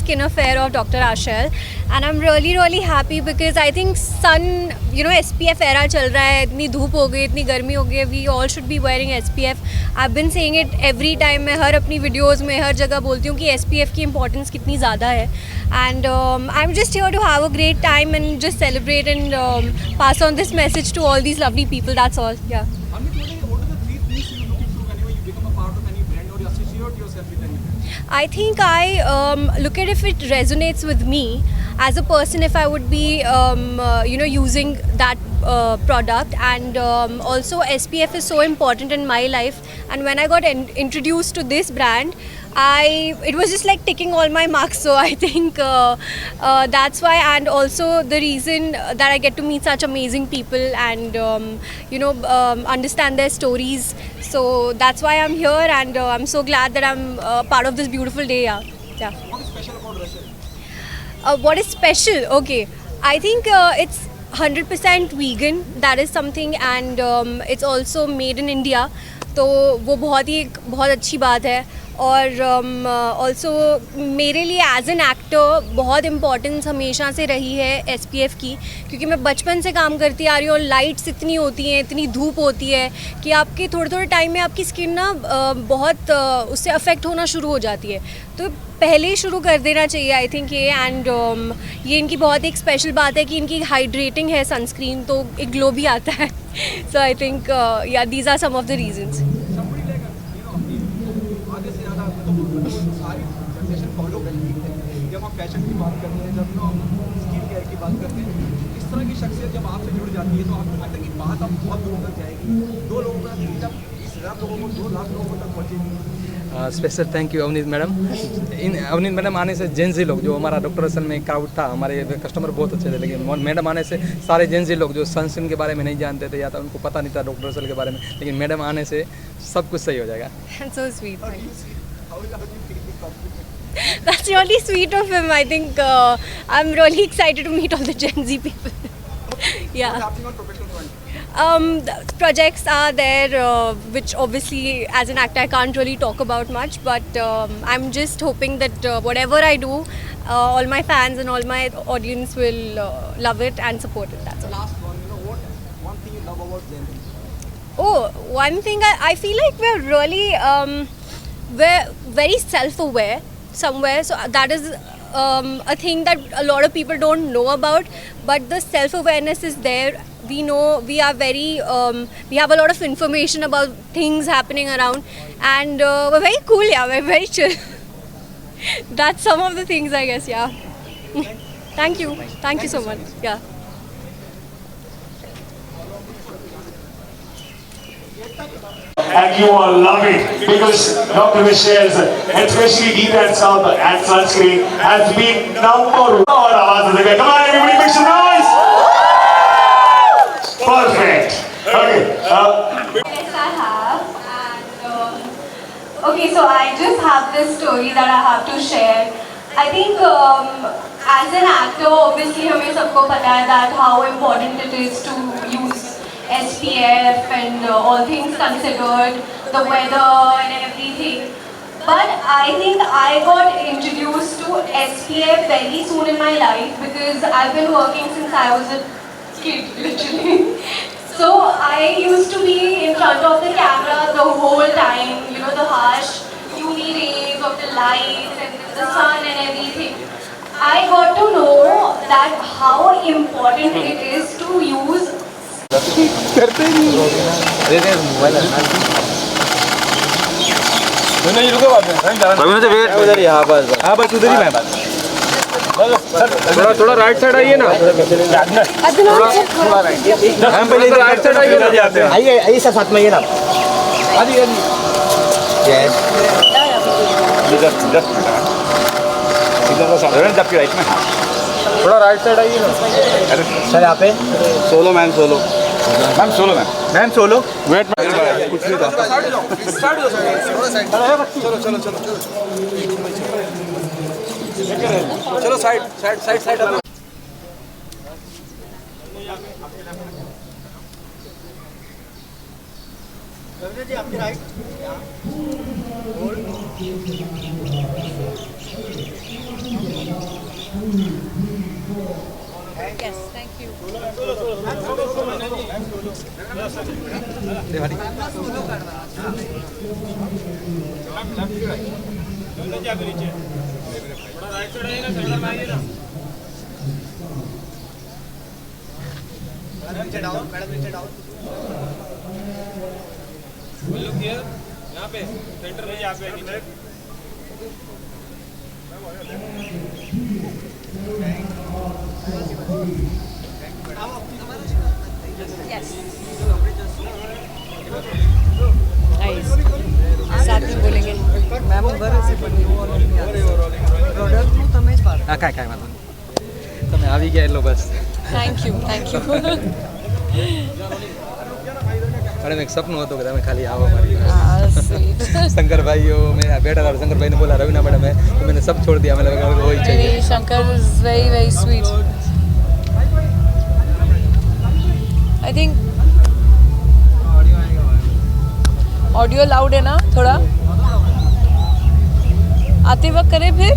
skin affair of Dr. Ashel, and I'm really happy because I think sun, SPF era चल रहा है, इतनी धूप हो गई, इतनी गर्मी हो गई, we all should be wearing SPF. I've been saying it every time. मैं हर अपनी वीडियोस में हर जगह बोलती हूँ कि SPF की इम्पोर्टेंस कितनी ज़्यादा है. And I'm just here to have a great time and just celebrate and pass on this message to all these lovely people. That's all. Yeah. I think I look at if it resonates with me as a person, if I would be using that product, and also SPF is so important in my life, and when I got introduced to this brand, it was just like ticking all my marks. So I think that's why, and also the reason that I get to meet such amazing people and understand their stories. So that's why I'm here, and I'm so glad that I'm part of this beautiful day. Yeah. What is special about Russia? What is special? Okay, I think it's 100% vegan. That is something, and it's also made in India. तो वो बहुत अच्छी बात है. और also मेरे लिए as an actor बहुत इम्पॉर्टेंस हमेशा से रही है SPF की, क्योंकि मैं बचपन से काम करती आ रही हूँ और लाइट्स इतनी होती हैं, इतनी धूप होती है कि आपके थोड़े टाइम में आपकी स्किन ना बहुत उससे अफेक्ट होना शुरू हो जाती है. तो पहले ही शुरू कर देना चाहिए आई थिंक ये. एंड ये इनकी बहुत एक स्पेशल बात है कि इनकी हाइड्रेटिंग है सनस्क्रीन, तो एक ग्लो भी आता है. So I think yeah these are some of the reasons. जब हम फैशन की बात करते हैं, जब स्किन केयर की बात करते हैं, इस तरह की शख्सियत जब आपसे जुड़ जाती है तो आपको लगता है कि बात अब बहुत दूर तक जाएगी. 2 लोगों का जब 20,000 लोगों को 2 लाख लोगों तक पहुँचेगी. Special thank you Avneet madam. In Avneet madam आने से जेंजी लोग, जो हमारा डॉक्टर असल में क्राउड था, हमारे कस्टमर बहुत अच्छे थे, लेकिन मैडम आने से सारे जेंजी लोग जो सनस्क्रीन के बारे में नहीं जानते थे या तो उनको पता नहीं था डॉक्टर असल के बारे में, लेकिन मैडम आने से सब कुछ सही हो जाएगा. So sweet. That's really sweet of him. I think I'm really excited to meet all the Gen Z people. Yeah. What's happening on professional front? The projects are there, which obviously as an actor I can't really talk about much, but I'm just hoping that whatever I do, all my fans and all my audience will love it and support it. That's all. Last one, what one thing you love about Gen Z? Oh, one thing I feel like we're really we're very self-aware somewhere, so that is a thing that a lot of people don't know about, but the self-awareness is there. We know we are very we have a lot of information about things happening around, and we're very cool. Yeah, we're very chill. That's some of the things, I guess. Yeah. Thank you so much. Yeah. And you all love it because Dr. Michelle's, especially Deep and South and Sunscreen, has been number 1. Come on, everybody, make some noise! Perfect. Okay. Yes, I have. And okay, so I just have this story that I have to share. I think as an actor, obviously, हमें सबको पता है that how important it is to use SPF and all things considered, the weather and everything. But I think I got introduced to SPF very soon in my life because I've been working since I was a kid, literally. So I used to be in front of the camera the whole time, the harsh UV rays of the lights and the sun and everything. I got to know that how important it is to use. करते नहीं दे mobile नहीं रुको बात में से wait उधर यहाँ पर. हाँ बस उधर ही मैम. थोड़ा राइट साइड आइए ना. हम पहले इधर राइट साइड आइए. आइए सर साथ में आइए ना. इधर राइट में थोड़ा राइट साइड आइए ना. सर यहाँ पे सोलो मैम सोलो वेट में कुछ नहीं था. चलो साइड जी आपकी right Yes, thank you. Devali नीचे डाउन मैडम नीचे डाउन यहाँ पे सेंटर में यहाँ पे नीचे Yes. Nice. साथ में बोलेंगे. मैम बराबर પણ એવો નથી પ્રોડક્ટનું તમે જ વાત હા કાંઈ વાંધો નહીં તમે આવી ગયા એટલો બસ Thank you, thank you. Madam एक सपનું હતું કે તમે ખાલી આવો મારી Ah, sweet. शंकर भाइयों मैं बैठा था शंकर भाई ने बोला रवीना मैडम है तो मैंने सब छोड़ दिया मैंने लगा वही चाहिए Really, Shankar is very, very sweet. I think audio loud है ना थोड़ा आते वक्त करें फिर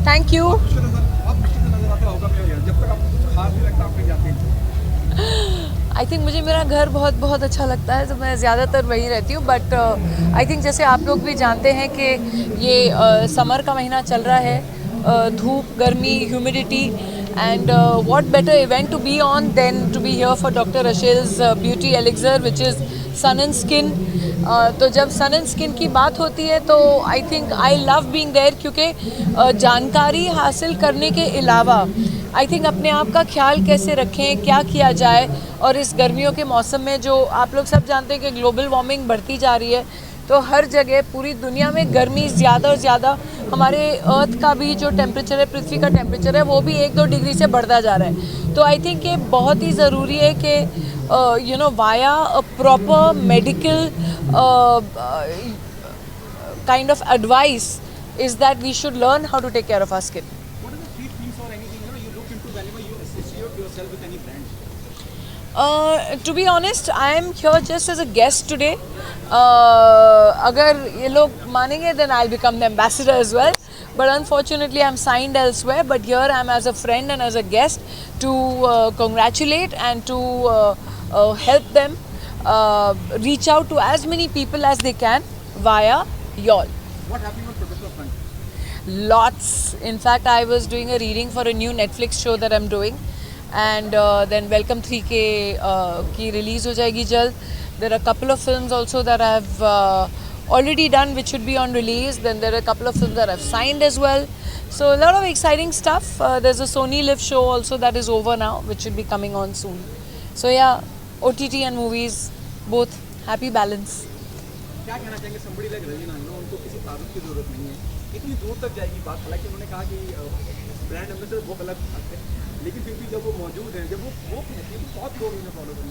थैंक यू आप मुश्किल से नजर आता होगा जब तक आपको कुछ खास नहीं लगता आप कहीं जाते हैं आई थिंक मुझे मेरा घर बहुत बहुत अच्छा लगता है तो मैं ज़्यादातर वहीं रहती हूँ बट आई थिंक जैसे आप लोग भी जानते हैं कि ये समर का महीना चल रहा है धूप गर्मी humidity and what better event to be on than to be here for doctor Rachel's beauty elixir which is sun and skin तो जब सन एंड स्किन की बात होती है तो I think I love being there क्योंकि जानकारी हासिल करने के अलावा आई थिंक अपने आप का ख्याल कैसे रखें क्या किया जाए और इस गर्मियों के मौसम में जो आप लोग सब जानते हैं कि ग्लोबल वार्मिंग बढ़ती जा रही है तो हर जगह पूरी दुनिया में गर्मी ज़्यादा और ज़्यादा हमारे अर्थ का भी जो टेम्परेचर है पृथ्वी का टेम्परेचर है वो भी 1-2 डिग्री से बढ़ता जा रहा है तो आई थिंक ये बहुत ही ज़रूरी है कि you know via a proper medical kind of advice is that we should learn how to take care of our skin. What are the 3 things or anything you look into whenever you associate yourself with any brand? To be honest, I am here just as a guest today. अगर ये लोग मानेंगे then I'll become the ambassador as well. But unfortunately, I'm signed elsewhere. But here I'm as a friend and as a guest to congratulate and to help them reach out to as many people as they can via y'all. What happened on professional front? Lots. In fact, I was doing a reading for a new Netflix show that I'm doing. And then Welcome 3K की release हो जाएगी जल्द. There are a couple of films also that I have already done which should be on release. Then there are a couple of films that I've signed as well. So a lot of exciting stuff. There's a Sony Live show also that is over now which should be coming on soon. So yeah, OTT and movies both happy balance. क्या कहना चाहेंगे somebody like Raveena उनको किसी तारुफ की जरूरत नहीं है इतनी दूर तक जाएगी बात हालांकि उन्होंने कहा कि ब्रांड एम्बेसडर वो अलग बात है लेकिन फिर भी जब वो मौजूद हैं जब वो कहती है बहुत लोग उन्हें फॉलो करते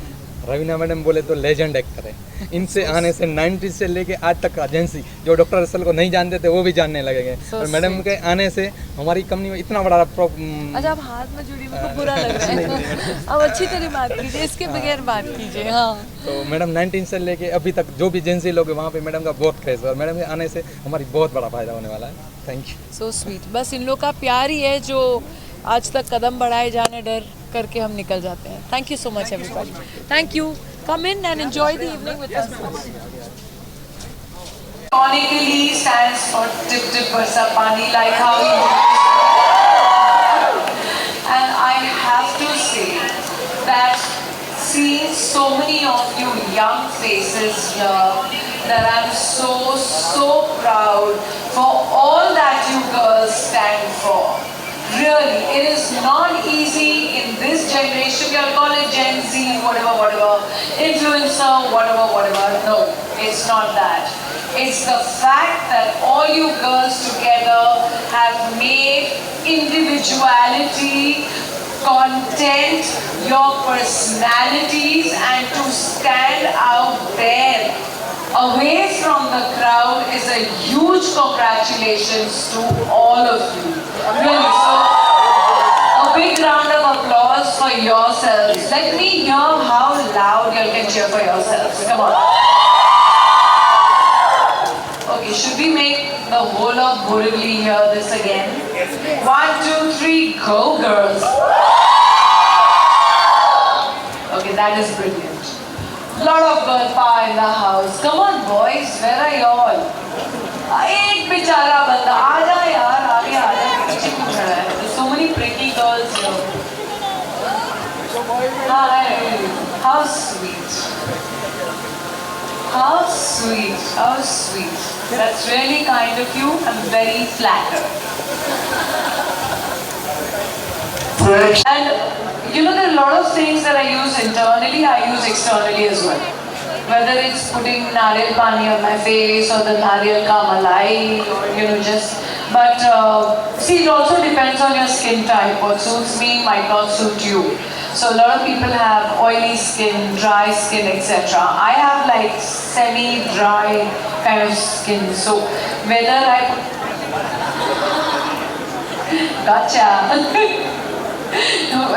हैं रवीना मैडम बोले तो लेजेंड एक्टर है इनसे आने से 90 से लेके आज तक का एजेंसी जो डॉक्टर रसल को नहीं जानते थे वो भी जानने लगेंगे So और मैडम के आने से हमारी कंपनी में इतना बड़ा अच्छा आप हाथ में जुड़ी मेरे को बुरा लग रहा है अब अच्छी तरह बात कीजिए इसके बगैर बात कीजिए हाँ तो मैडम 19 से लेके अभी तक जो भी एजेंसी लोग हैं वहाँ पे मैडम का बहुत क्रेज है और मैडम के आने से हमारी बहुत बड़ा फायदा होने वाला है थैंक यू सो स्वीट बस इन लोग का प्यार ही है जो आज तक कदम बढ़ाए जाने डर करके हम निकल जाते हैं thank you so much everybody thank you come in and enjoy the evening with us Ironically stands for Tip Tip Barsa Pani, like how you and I have to say that seeing so many of you young faces here that I'm so proud for all that you girls stand for. Really, it is not easy in this generation. You'll call it Gen Z, whatever, influencer, whatever. No, it's not that. It's the fact that all you girls together have made individuality, content, your personalities, and to stand out there away from the crowd is a huge congratulations to all of you. Really, so a big round of applause for yourselves. Let me hear how loud you can cheer for yourselves. Come on. Okay, should we make the whole of Borivali hear this again? 1, 2, 3, go girls. Okay, that is brilliant. Lot of girl power in the house. Come on boys, where are y'all? एक बेचारा बंदा आजा यार आगे आजा पीछे क्यों खड़ा है? There's so many pretty girls here. Hi, how sweet. How sweet, how sweet. That's really kind of you. I'm very flattered. And you know, there are a lot of things that I use internally, I use externally as well. Whether it's putting nariyal pani on my face or the nariyal ka malai or just. But see, it also depends on your skin type. What suits me might not suit you. So a lot of people have oily skin, dry skin, etc. I have like semi-dry kind of skin. So whether I gotcha.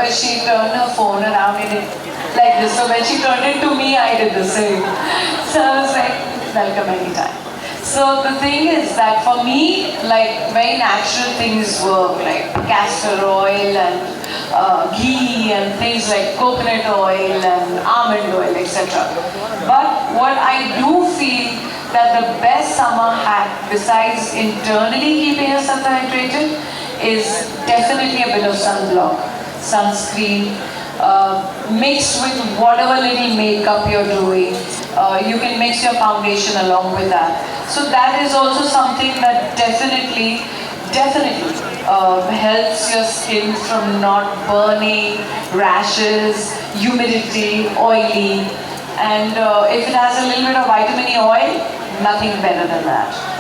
She turned her phone around in it like this. So when she turned it to me, I did the same. So I was like, welcome anytime. So the thing is that for me, like very natural things work, like castor oil and ghee and things like coconut oil and almond oil, etc. But what I do feel that the best summer hack, besides internally keeping yourself hydrated, is definitely a bit of sunblock, sunscreen, mixed with whatever little makeup you're doing. You can mix your foundation along with that. So that is also something that definitely helps your skin from not burning, rashes, humidity, oily. And if it has a little bit of vitamin E oil, nothing better than that.